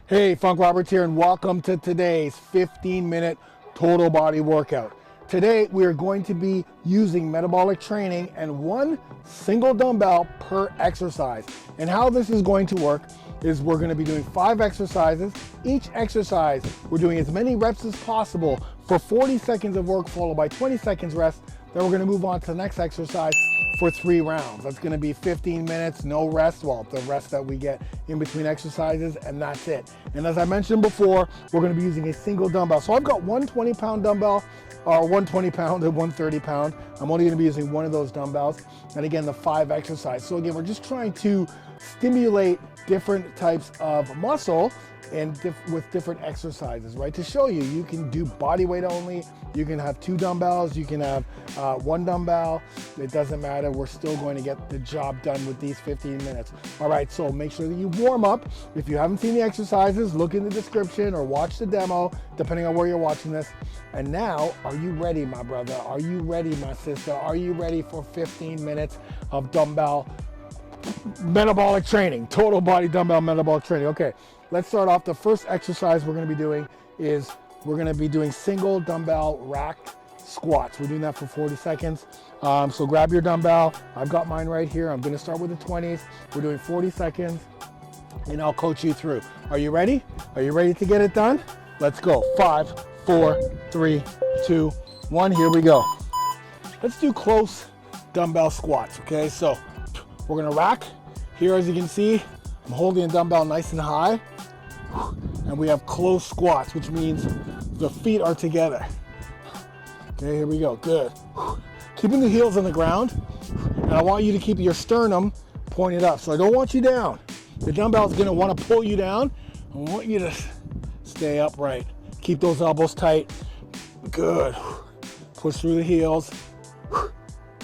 Hey, Funk Roberts here, and welcome to today's 15-minute total body workout. Today, we are going to be using metabolic training and one single dumbbell per exercise. And how this is going to work is we're going to be doing 5 exercises. Each exercise, we're doing as many reps as possible for 40 seconds of work, followed by 20 seconds rest. Then we're going to move on to the next exercise for 3 rounds. That's going to be 15 minutes, no rest, well, the rest that we get in between exercises, and that's it. And as I mentioned before, we're going to be using a single dumbbell. So I've got one 20-pound dumbbell, or one 20-pound and one 30-pound. I'm only going to be using one of those dumbbells. And again, the 5 exercises. So again, we're just trying to stimulate different types of muscle and with different exercises, right? To show you, you can do body weight only, you can have 2 dumbbells, you can have 1 dumbbell, it doesn't matter, we're still going to get the job done with these 15 minutes. All right, so make sure that you warm up. If you haven't seen the exercises, look in the description or watch the demo, depending on where you're watching this. And now, are you ready, my brother? Are you ready, my sister? Are you ready for 15 minutes of dumbbell metabolic training, total body dumbbell metabolic training? Okay, let's start off. The first exercise we're going to be doing is we're going to be doing single dumbbell racked squats. We're doing that for 40 seconds. So grab your dumbbell. I've got mine right here. I'm going to start with the 20s. We're doing 40 seconds and I'll coach you through. Are you ready? Are you ready to get it done? Let's go. 5, 4, 3, 2, 1. Here we go. Let's do close dumbbell squats. Okay, so we're going to rack. Here, as you can see, I'm holding the dumbbell nice and high, and we have close squats, which means the feet are together. Okay, here we go, good. Keeping the heels on the ground, and I want you to keep your sternum pointed up, so I don't want you down. The dumbbell is gonna wanna pull you down. I want you to stay upright. Keep those elbows tight, good. Push through the heels,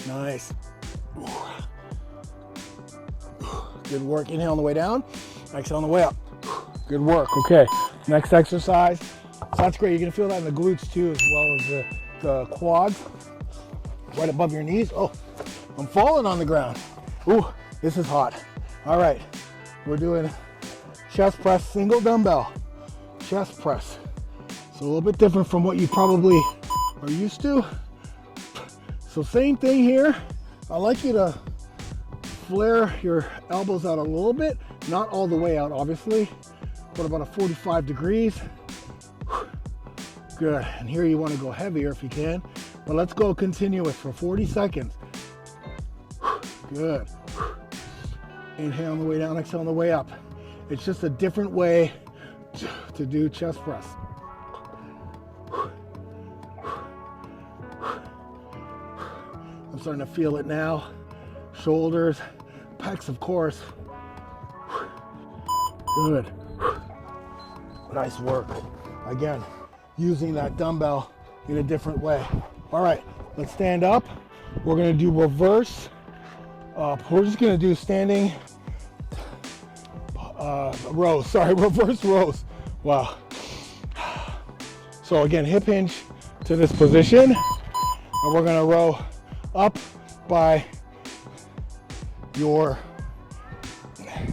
nice. Good work. Inhale on the way down, exhale on the way up. Good work. Okay, next exercise. So that's great. You're gonna feel that in the glutes too, as well as the quads, right above your knees. Oh, I'm falling on the ground. Ooh, this is hot. All right, we're doing chest press, single dumbbell chest press. It's a little bit different from what you probably are used to. So same thing here. I'd like you to flare your elbows out a little bit, not all the way out obviously, but about a 45 degrees. Good, and here you want to go heavier if you can, but let's go continuous for 40 seconds. Good. Inhale on the way down, exhale on the way up. It's just a different way to do chest press. I'm starting to feel it now. Shoulders, pecs, of course. Good. Nice work. Again, using that dumbbell in a different way. All right, let's stand up. We're gonna do reverse. We're just gonna do standing rows. Sorry, reverse rows. Wow. So again, hip hinge to this position, and we're gonna row up by your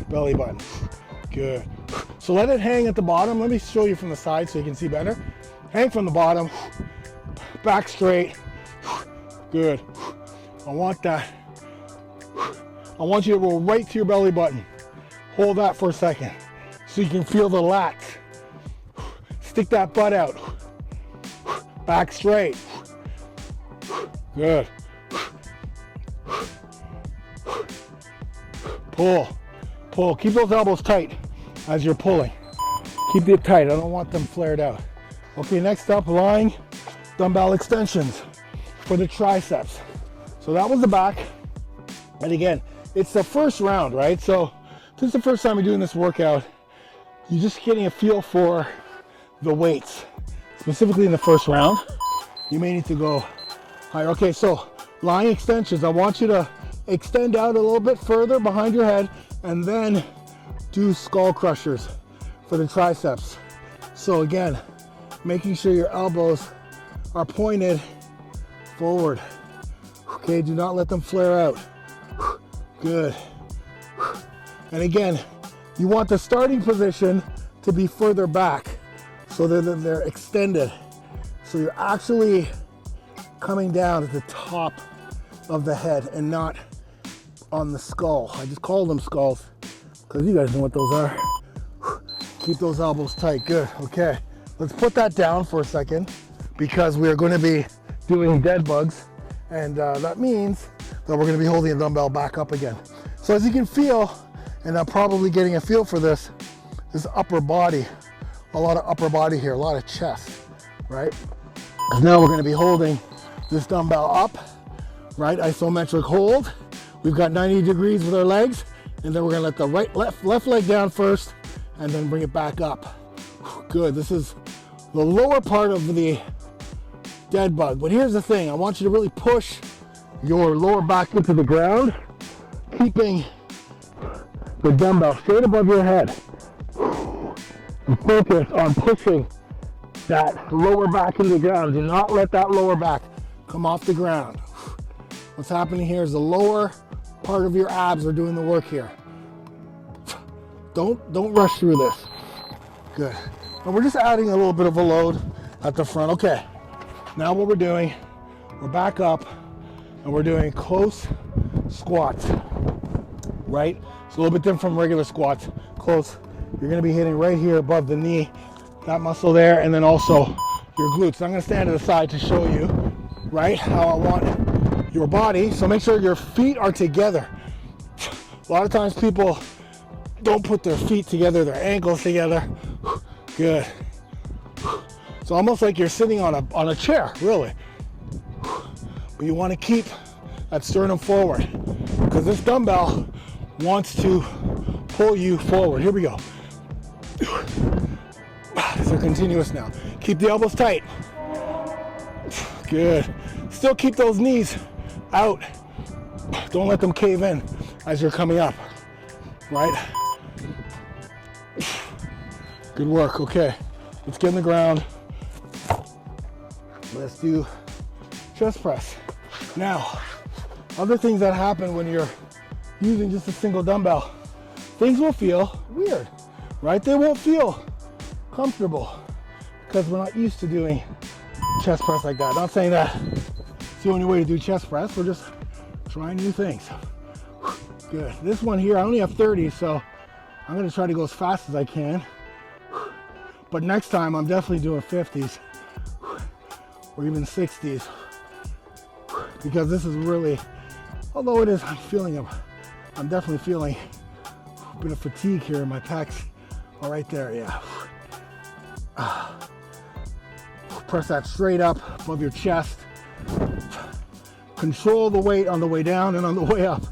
belly button. Good. So let it hang at the bottom. Let me show you from the side so you can see better. Hang from the bottom, back straight. Good. I want that. I want you to roll right to your belly button. Hold that for a second so you can feel the lats. Stick that butt out. Back straight. Good. Pull, pull. Keep those elbows tight as you're pulling. Keep it tight. I don't want them flared out. Okay, next up, lying dumbbell extensions for the triceps. So that was the back. And again, it's the first round, right? So this is the first time you're doing this workout. You're just getting a feel for the weights, specifically in the first round. You may need to go higher. Okay, so lying extensions. I want you to extend out a little bit further behind your head and then do skull crushers for the triceps. So again, making sure your elbows are pointed forward. Okay, do not let them flare out. Good. And again, you want the starting position to be further back so they're extended. So you're actually coming down at the top of the head and not on the skull. I just call them skulls because you guys know what those are. Keep those elbows tight. Good. Okay. Let's put that down for a second because we are going to be doing dead bugs, and that means that we're going to be holding the dumbbell back up again. So as you can feel, and I'm probably getting a feel for this upper body, a lot of upper body here, a lot of chest, right? And now we're going to be holding this dumbbell up, right? Isometric hold. We've got 90 degrees with our legs, and then we're going to let the left leg down first, and then bring it back up. Good. This is the lower part of the dead bug. But here's the thing. I want you to really push your lower back into the ground, keeping the dumbbell straight above your head. And focus on pushing that lower back into the ground. Do not let that lower back come off the ground. What's happening here is the lower part of your abs are doing the work here. Don't rush through this. Good. And we're just adding a little bit of a load at the front. Okay. Now what we're doing, we're back up and we're doing close squats, right? It's a little bit different from regular squats. Close. You're going to be hitting right here above the knee, that muscle there, and then also your glutes. So I'm going to stand to the side to show you, right, how I want your body. So make sure your feet are together. A lot of times people don't put their feet together, their ankles together. Good. It's almost like you're sitting on a chair, really. But you want to keep that sternum forward because this dumbbell wants to pull you forward. Here we go. These are continuous now. Keep the elbows tight. Good. Still keep those knees out. Don't let them cave in as you're coming up, right? Good work. Okay, let's get on the ground. Let's do chest press. Now, other things that happen when you're using just a single dumbbell, things will feel weird, right? They won't feel comfortable because we're not used to doing chest press like that. Not saying that it's the only way to do chest press. We're just trying new things. Good. This one here, I only have 30, so I'm going to try to go as fast as I can. But next time, I'm definitely doing 50s or even 60s because this is really, although it is, I'm definitely feeling a bit of fatigue here in my pecs. Oh, right there, yeah. Press that straight up above your chest. Control the weight on the way down and on the way up.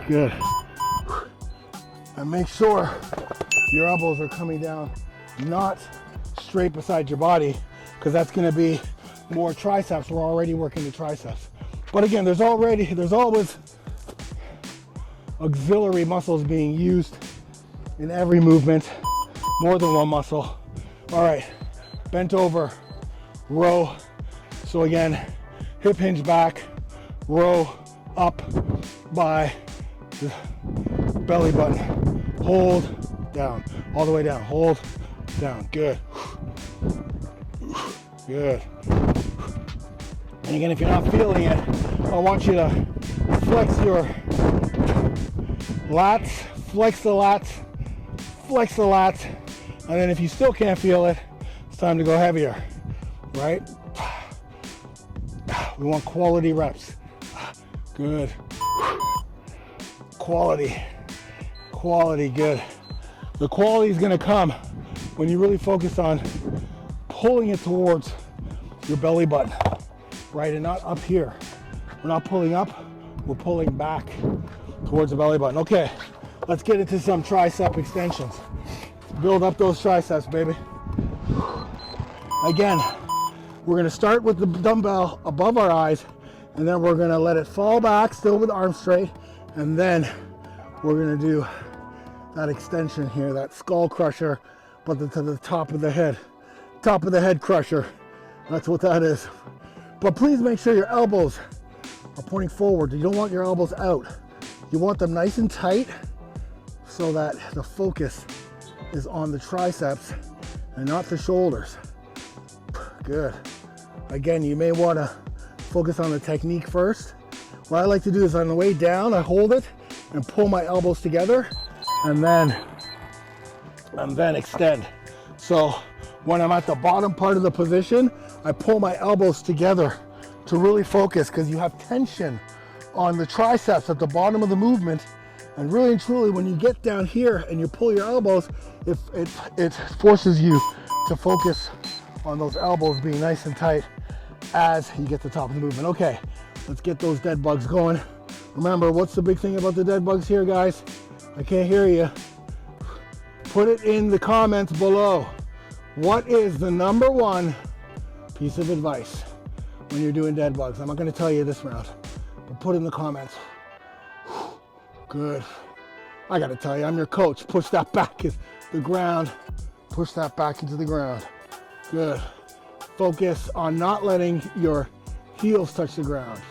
Good. And make sure your elbows are coming down, not straight beside your body, because that's going to be more triceps. We're already working the triceps. But again, there's always auxiliary muscles being used in every movement, more than one muscle. All right, bent over, row. So again, hip hinge back, row up by the belly button. Hold down, all the way down, hold down. Good. Good. And again, if you're not feeling it, I want you to flex your lats, flex the lats, flex the lats, and then if you still can't feel it, it's time to go heavier, right? We want quality reps. Good. Quality, good. The quality is gonna come when you really focus on pulling it towards your belly button, right? And not up here. We're not pulling up, we're pulling back towards the belly button. Okay, let's get into some tricep extensions. Build up those triceps, baby. Again, we're gonna start with the dumbbell above our eyes, and then we're gonna let it fall back, still with the arms straight, and then we're gonna do that extension here, that skull crusher, but to the top of the head crusher. That's what that is. But please make sure your elbows are pointing forward. You don't want your elbows out. You want them nice and tight, so that the focus is on the triceps and not the shoulders. Good. Again, you may want to focus on the technique first. What I like to do is on the way down, I hold it and pull my elbows together and then extend. So when I'm at the bottom part of the position, I pull my elbows together to really focus, because you have tension on the triceps at the bottom of the movement. And really and truly, when you get down here and you pull your elbows, it forces you to focus on those elbows being nice and tight as you get to the top of the movement. Okay, let's get those dead bugs going. Remember, what's the big thing about the dead bugs here, guys? I can't hear you. Put it in the comments below. What is the number one piece of advice when you're doing dead bugs? I'm not going to tell you this round, but put it in the comments. Good. I got to tell you, I'm your coach. Push that back into the ground. Push that back into the ground. Good. Focus on not letting your heels touch the ground.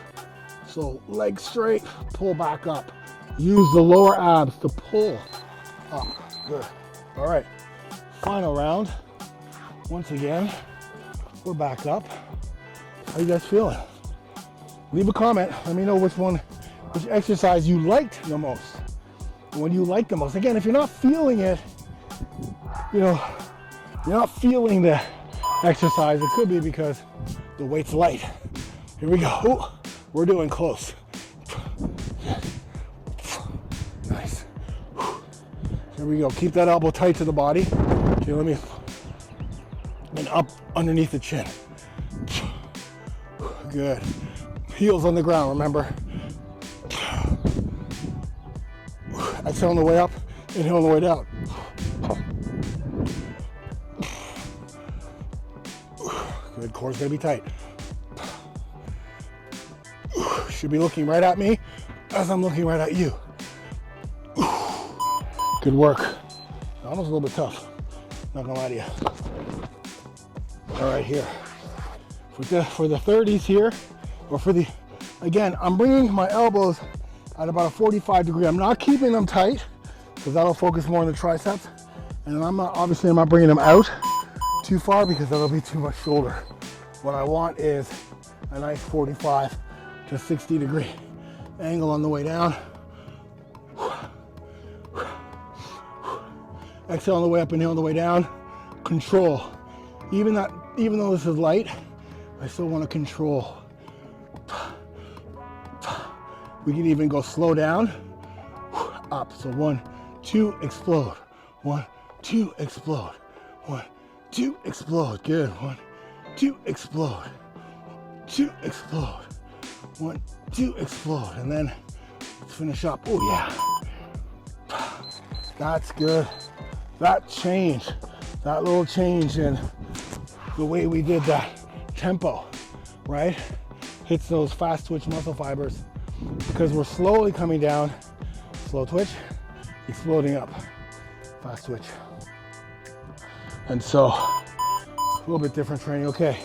So legs straight, pull back up. Use the lower abs to pull up. Good. All right. Final round. Once again, we're back up. How you guys feeling? Leave a comment. Let me know which exercise you liked the most. When you like the most. Again, if you're not feeling it, you're not feeling the exercise, it could be because the weight's light. Here we go. Ooh, we're doing close. Nice. Here we go. Keep that elbow tight to the body. Okay, and up underneath the chin. Good. Heels on the ground, remember. Exhale on the way up, inhale on the way down. Good, core's gonna be tight. Should be looking right at me as I'm looking right at you. Good work. That one was a little bit tough, not gonna lie to you. All right, here. For the 30s here, or again, I'm bringing my elbows at about a 45 degree. I'm not keeping them tight because that'll focus more on the triceps. And I'm not bringing them out too far because that'll be too much shoulder. What I want is a nice 45 to 60 degree angle on the way down. Exhale on the way up, inhale on the way down. Control. Even though this is light, I still want to control. We can even go slow down, up. So 1, 2, explode. 1, 2, explode. 1, 2, explode. Good. 1, 2, explode. 2, explode. 1, 2, explode. And then let's finish up. Oh yeah. That's good. That little change in the way we did that tempo, right? Hits those fast twitch muscle fibers because we're slowly coming down, slow twitch, exploding up, fast twitch. And so a little bit different training. Okay,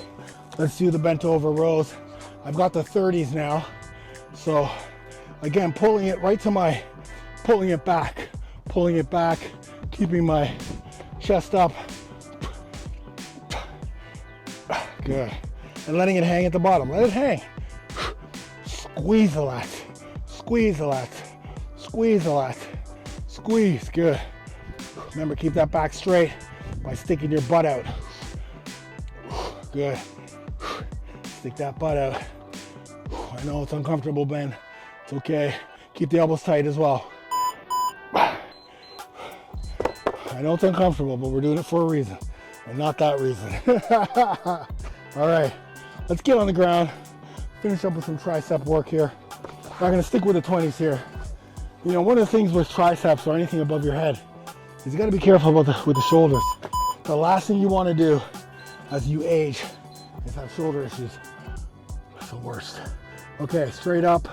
let's do the bent over rows. I've got the 30s now. So again, pulling it back, keeping my chest up. Good. And letting it hang at the bottom. Let it hang. Squeeze the lats. Squeeze the lats. Squeeze the lats. Squeeze. Good. Remember, keep that back straight by sticking your butt out. Good. Stick that butt out. I know it's uncomfortable, Ben. It's okay. Keep the elbows tight as well. I know it's uncomfortable, but we're doing it for a reason, and not that reason. All right, let's get on the ground, finish up with some tricep work here. We're gonna stick with the 20s here. You know, one of the things with triceps or anything above your head is you gotta be careful with the shoulders. The last thing you wanna do as you age is have shoulder issues. It's the worst. Okay, straight up,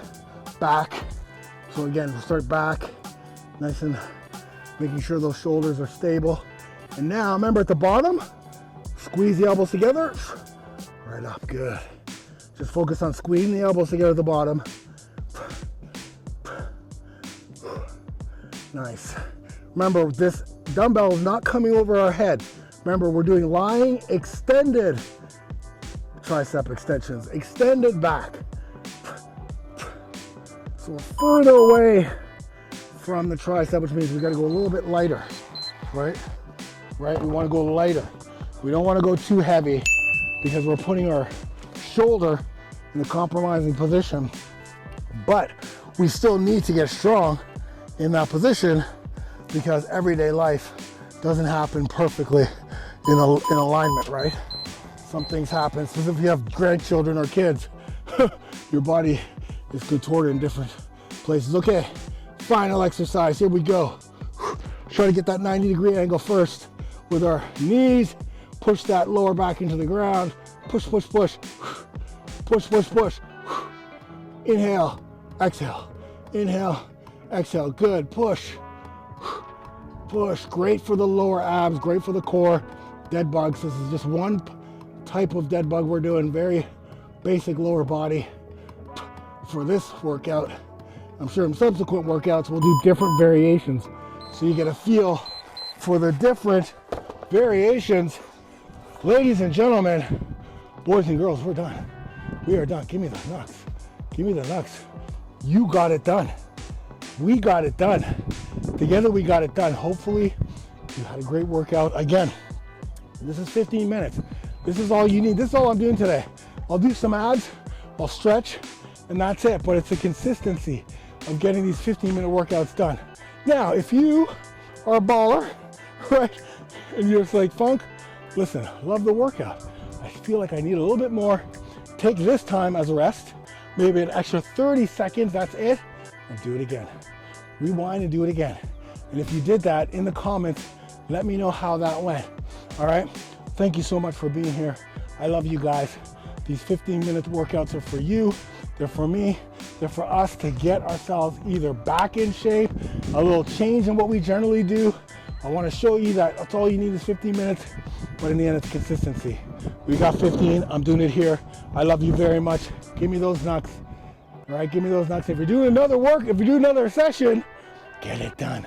back. So again, we'll start back, nice and making sure those shoulders are stable. And now, remember at the bottom, squeeze the elbows together, right up, good. Just focus on squeezing the elbows together at the bottom. Nice. Remember, this dumbbell is not coming over our head. Remember, we're doing lying extended tricep extensions, extended back. So we're further away from the tricep, which means we gotta go a little bit lighter, right? Right, we wanna go lighter. We don't wanna go too heavy because we're putting our shoulder in a compromising position, but we still need to get strong in that position because everyday life doesn't happen perfectly in alignment, right? Some things happen, especially if you have grandchildren or kids, your body is contorted in different places. Okay, final exercise, here we go. Try to get that 90-degree angle first with our knees. Push that lower back into the ground. Push, push, push. Push, push, push. Inhale, exhale. Inhale, exhale. Good, push. Push, great for the lower abs, great for the core. Dead bugs, this is just one type of dead bug we're doing, very basic lower body for this workout. I'm sure in subsequent workouts we'll do different variations so you get a feel for the different variations. Ladies and gentlemen, boys and girls, we're done. We are done. Give me the Knucks. Give me the Knucks. You got it done. We got it done. Together we got it done. Hopefully you had a great workout. Again, this is 15 minutes. This is all you need. This is all I'm doing today. I'll do some abs, I'll stretch, and that's it. But it's the consistency of getting these 15-minute workouts done. Now, if you are a baller, right, and you're just like, Funk, listen, love the workout. I feel like I need a little bit more. Take this time as a rest, maybe an extra 30 seconds, that's it, and do it again. Rewind and do it again. And if you did that, in the comments, let me know how that went. All right? Thank you so much for being here. I love you guys. These 15-minute workouts are for you. They're for me. They're for us to get ourselves either back in shape, a little change in what we generally do. I want to show you that that's all you need is 15 minutes, but in the end, it's consistency. We got 15. I'm doing it here. I love you very much. Give me those Knucks. All right, give me those Knucks. If you're doing another session, get it done.